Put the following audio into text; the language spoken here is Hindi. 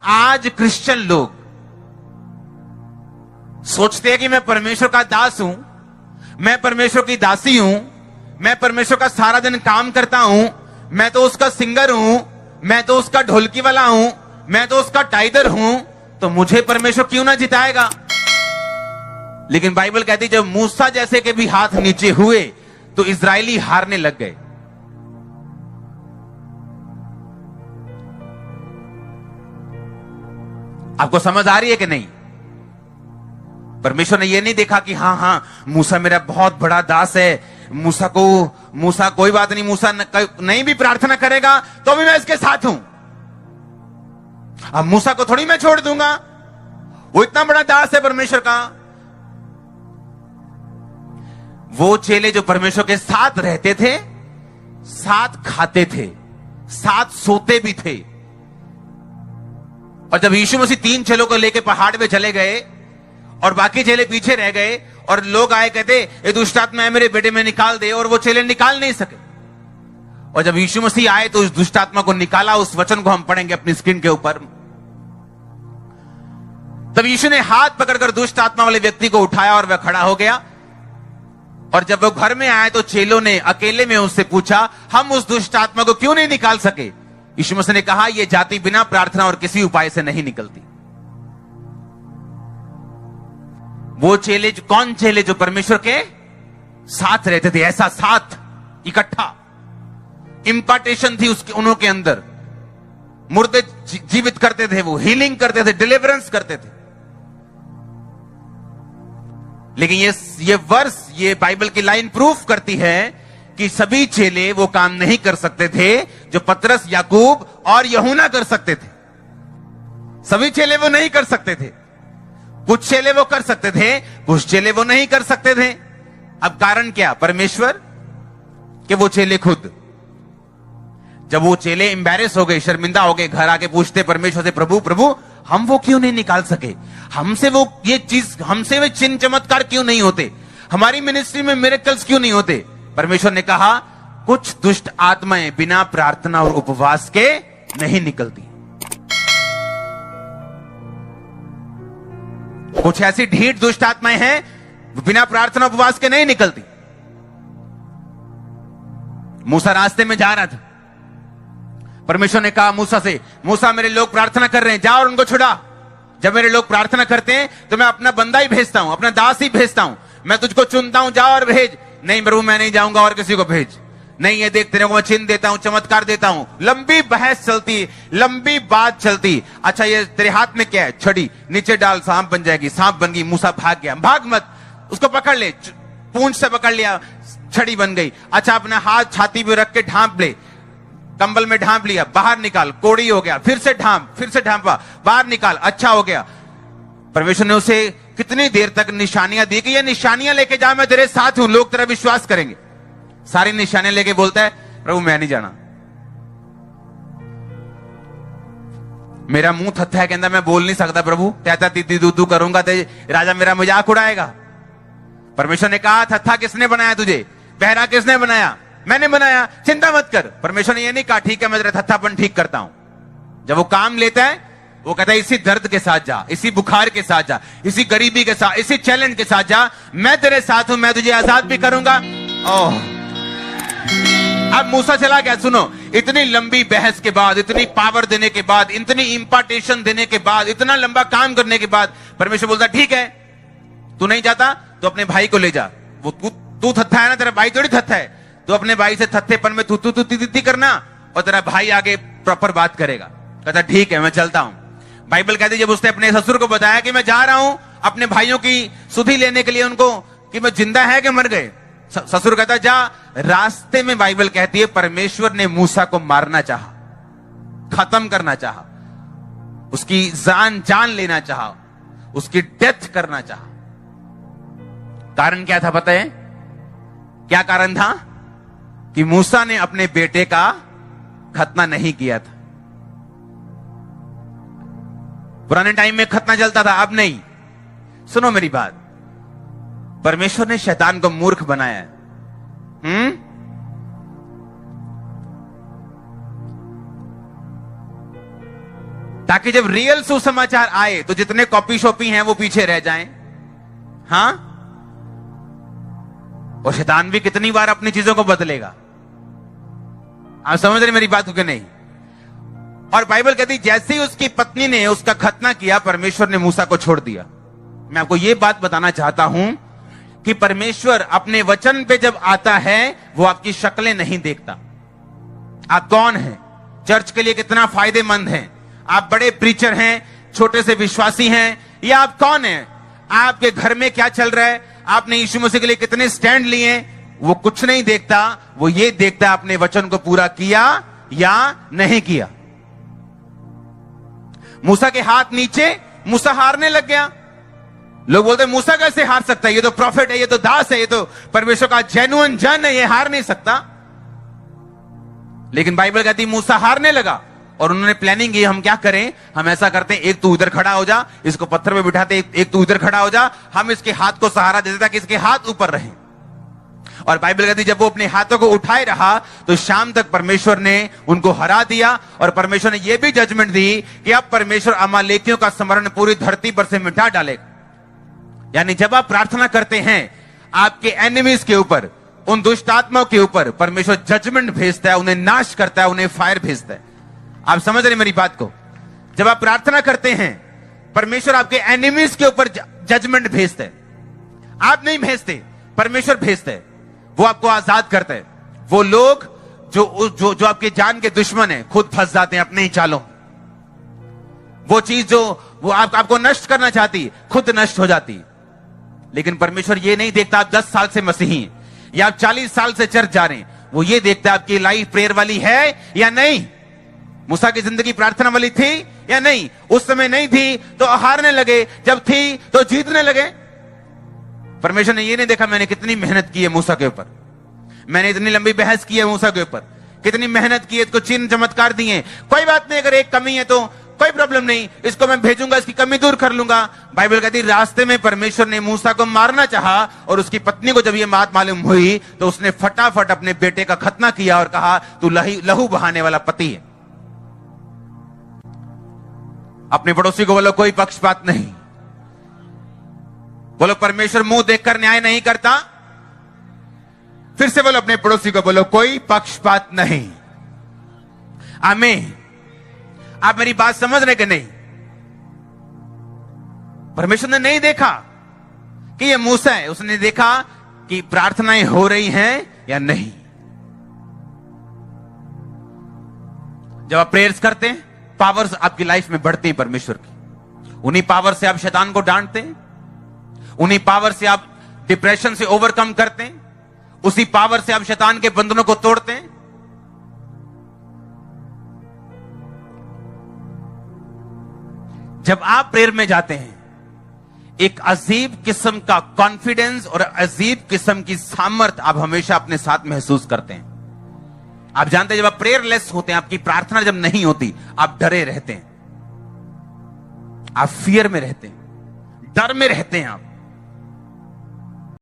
आज क्रिश्चियन लोग सोचते हैं कि मैं परमेश्वर का दास हूं, मैं परमेश्वर की दासी हूं, मैं परमेश्वर का सारा दिन काम करता हूं, मैं तो उसका सिंगर हूं, मैं तो उसका ढोलकी वाला हूं, मैं तो उसका टाइगर हूं, तो मुझे परमेश्वर क्यों ना जिताएगा। लेकिन बाइबल कहती जब मूसा जैसे के भी हाथ नीचे हुए तो इजरायली हारने लग गए। आपको समझ आ रही है कि नहीं? परमेश्वर ने यह नहीं देखा कि हां मूसा मेरा बहुत बड़ा दास है, मूसा कोई बात नहीं, मूसा नहीं भी प्रार्थना करेगा तो भी मैं इसके साथ हूं। अब मूसा को थोड़ी मैं छोड़ दूंगा, वो इतना बड़ा दास है परमेश्वर का। वो चेले जो परमेश्वर के साथ रहते थे, साथ खाते थे, साथ सोते भी थे। और जब यीशु मसीह 3 चेलों को लेकर पहाड़ पे चले गए और बाकी चेले पीछे रह गए और लोग आए कहते ये दुष्ट आत्मा है मेरे बेटे में निकाल दे, और वो चेले निकाल नहीं सके। और जब यीशु मसीह आए तो उस दुष्ट आत्मा को निकाला। उस वचन को हम पढ़ेंगे अपनी स्क्रीन के ऊपर। तब यीशु ने हाथ पकड़कर दुष्ट आत्मा वाले व्यक्ति को उठाया और वह खड़ा हो गया। और जब वो घर में आए तो चेलों ने अकेले में उससे पूछा हम उस दुष्ट आत्मा को क्यों नहीं निकाल सके। यीशु मसीह ने कहा यह जाति बिना प्रार्थना और किसी उपाय से नहीं निकलती। वो चेले कौन चेले जो परमेश्वर के साथ रहते थे, ऐसा साथ इकट्ठा, इंपार्टेशन थी उसके उनके अंदर। मुर्दे जीवित करते थे, वो हीलिंग करते थे, डिलीवरेंस करते थे। लेकिन ये वर्स, ये बाइबल की लाइन प्रूफ करती है कि सभी चेले वो काम नहीं कर सकते थे जो पतरस, याकूब और यूहन्ना कर सकते थे। सभी चेले वो नहीं कर सकते थे। कुछ चेले वो कर सकते थे, कुछ चेले वो नहीं कर सकते थे। अब कारण क्या? परमेश्वर कि वो चेले खुद। जब वो चेले एम्बैरेस हो गए, शर्मिंदा हो गए, घर आके पूछते परमेश्वर से, प्रभु प्रभु हम वो क्यों नहीं निकाल सके, हमसे वो ये चीज, हमसे वे चिन्ह चमत्कार क्यों नहीं होते, हमारी मिनिस्ट्री में मिरेकल्स क्यों नहीं होते। परमेश्वर ने कहा कुछ दुष्ट आत्माएं बिना प्रार्थना और उपवास के नहीं निकलती। कुछ ऐसी ढीठ दुष्ट आत्माएं हैं बिना प्रार्थना उपवास के नहीं निकलती। मूसा रास्ते में जा रहा था, परमेश्वर ने कहा मूसा से, मूसा मेरे लोग प्रार्थना कर रहे हैं, जा और उनको छुड़ा। जब मेरे लोग प्रार्थना करते हैं तो मैं अपना बंदा ही भेजता हूं, अपना दास ही भेजता हूं, मैं तुझको चुनता हूं, जा और भेज। नहीं प्रभु मैं नहीं जाऊंगा, और किसी को भेज। नहीं ये देख तेरे को मैं चिन्ह देता हूं, चमत्कार देता हूं। लंबी बहस चलती, लंबी बात चलती। अच्छा ये तेरे हाथ में क्या है? छड़ी, नीचे डाल सांप बन जाएगी। सांप बन गई, मूसा भाग गया। भाग मत, उसको पकड़ ले, पूंछ से पकड़ लिया, छड़ी बन गई। अच्छा अपना हाथ छाती पे रख के ढांप ले, कंबल में ढांप लिया, बाहर निकाल, कोड़ी हो गया, फिर से ढांपा, बाहर निकाल, अच्छा हो गया। परमेश्वर ने उसे कितनी देर तक निशानियां दी कि ये निशानियां लेके जा, मैं तेरे साथ हूं, लोग तेरा विश्वास करेंगे। सारी निशानियां लेके बोलता है प्रभु मैं नहीं जाना, मेरा मुंह थत्था है, कहता मैं बोल नहीं सकता प्रभु, तैता तीती दूतू करूंगा तो राजा मेरा मजाक उड़ाएगा। परमेश्वर ने कहा थत्था किसने बनाया तुझे, बहरा किसने बनाया? मैंने बनाया, चिंता मत कर। परमेश्वर ने यह नहीं कहा ठीक है मैं तेरा थत्थापन ठीक करता हूं। जब वो काम लेता है वो कहता है इसी दर्द के साथ जा, इसी बुखार के साथ जा, इसी गरीबी के साथ, इसी चैलेंज के साथ जा, मैं तेरे साथ हूं, मैं तुझे आजाद भी करूंगा। ओह अब मूसा चला गया। सुनो, इतनी लंबी बहस के बाद, इतनी पावर देने के बाद, इतनी इंपार्टेशन देने के बाद, इतना लंबा काम करने के बाद परमेश्वर बोलता ठीक है तू नहीं जाता तो अपने भाई को ले जा। वो तू थत्था है ना, तेरा भाई थोड़ी थत्था है, तो अपने भाई से थत्थेपन में तू करना और तेरा भाई आगे प्रॉपर बात करेगा। कहता ठीक है मैं चलता हूं। बाइबल कहती जब उसने अपने ससुर को बताया कि मैं जा रहा हूं अपने भाइयों की सुधि लेने के लिए उनको, कि मैं जिंदा है कि मर गए, ससुर कहता जा। रास्ते में बाइबल कहती है परमेश्वर ने मूसा को मारना चाहा, खत्म करना चाहा, उसकी जान लेना चाहा, उसकी डेथ करना चाहा। कारण क्या था पता है? क्या कारण था? कि मूसा ने अपने बेटे का खतना नहीं किया था। पुराने टाइम में खतना चलता था, अब नहीं। सुनो मेरी बात, परमेश्वर ने शैतान को मूर्ख बनाया है। ताकि जब रियल सुसमाचार आए तो जितने कॉपी शॉपी हैं वो पीछे रह जाएं। हां, और शैतान भी कितनी बार अपनी चीजों को बदलेगा। आप समझ रहे मेरी बात हो कि नहीं? और बाइबल कहती जैसे ही उसकी पत्नी ने उसका खतना किया, परमेश्वर ने मूसा को छोड़ दिया। मैं आपको यह बात बताना चाहता हूं कि परमेश्वर अपने वचन पे जब आता है वो आपकी शक्लें नहीं देखता। आप कौन हैं, चर्च के लिए कितना फायदेमंद हैं, आप बड़े प्रीचर हैं, छोटे से विश्वासी हैं, या आप कौन हैं, आपके घर में क्या चल रहा है, आपने यीशु मसीह के लिए कितने स्टैंड लिए, वो कुछ नहीं देखता। वो ये देखता अपने वचन को पूरा किया या नहीं किया। मूसा के हाथ नीचे, मूसा हारने लग गया। लोग बोलते मूसा कैसे हार सकता है, ये तो प्रॉफिट है, ये तो दास है, ये तो परमेश्वर का जेन्युइन जन है, ये हार नहीं सकता। लेकिन बाइबल कहती मूसा हारने लगा और उन्होंने प्लानिंग की, हम क्या करें, हम ऐसा करते हैं, एक तू इधर खड़ा हो जा, इसको पत्थर पे बिठाते, एक तू इधर खड़ा हो जा, हम इसके हाथ को सहारा देते ताकि इसके हाथ ऊपर रहे। और बाइबल कहती जब वो अपने हाथों को उठाए रहा तो शाम तक परमेश्वर ने उनको हरा दिया। और परमेश्वर ने यह भी जजमेंट दी कि अब परमेश्वर अमालेकियों का स्मरण पूरी धरती पर से मिटा डालेगा। यानी जब आप प्रार्थना करते हैं आपके एनिमीज के ऊपर, उन दुष्ट आत्माओं के ऊपर परमेश्वर जजमेंट भेजता है, उन्हें नाश करता है, उन्हें फायर भेजता है। आप समझ रहे मेरी बात को? जब आप प्रार्थना करते हैं परमेश्वर आपके एनिमीज के ऊपर जजमेंट भेजता है। आप नहीं भेजते, परमेश्वर भेजता है। वो आपको आजाद करता है। वो लोग जो आपके जान के दुश्मन हैं खुद फंस जाते हैं अपने ही चालों। वो चीज जो वो आपको नष्ट करना चाहती खुद नष्ट हो जाती। लेकिन परमेश्वर ये नहीं देखता आप 10 साल से मसीही हैं या आप 40 साल से चर्च जा रहे हैं, वो ये देखता आपकी लाइफ प्रेयर वाली है या नहीं। मूसा की जिंदगी प्रार्थना वाली थी या नहीं? उस समय नहीं थी तो हारने लगे, जब थी तो जीतने लगे। परमेश्वर ने ये नहीं देखा मैंने कितनी मेहनत की है मूसा के ऊपर, मैंने इतनी लंबी बहस की है मूसा के ऊपर, कितनी मेहनत की है, इसको चिन्ह चमत्कार दिए, कोई बात नहीं, अगर एक कमी है तो कोई प्रॉब्लम नहीं, इसको मैं भेजूंगा, इसकी कमी दूर कर लूंगा। बाइबल कहती रास्ते में परमेश्वर ने मूसा को मारना चाहा और उसकी पत्नी को जब ये बात मालूम हुई तो उसने फटाफट अपने बेटे का खतना किया और कहा तू लहू बहाने वाला पति है। अपने पड़ोसी को बोलो कोई पक्षपात नहीं। बोलो परमेश्वर मुंह देखकर न्याय नहीं करता। फिर से बोलो अपने पड़ोसी को, बोलो कोई पक्षपात नहीं। आमीन। आप मेरी बात समझ रहे कि नहीं? परमेश्वर ने नहीं देखा कि ये मूसा है, उसने देखा कि प्रार्थनाएं हो रही हैं या नहीं। जब आप प्रेयर्स करते हैं पावर्स आपकी लाइफ में बढ़ती हैं परमेश्वर की। उन्हीं पावर से आप शैतान को डांटते हैं, उन्हीं पावर से आप डिप्रेशन से ओवरकम करते हैं, उसी पावर से आप शैतान के बंधनों को तोड़ते हैं। जब आप प्रेयर में जाते हैं एक अजीब किस्म का कॉन्फिडेंस और अजीब किस्म की सामर्थ आप हमेशा अपने साथ महसूस करते हैं। आप जानते हैं जब आप प्रेयरलेस होते हैं, आपकी प्रार्थना जब नहीं होती, आप डरे रहते हैं, आप फियर में रहते हैं, डर में रहते हैं आप।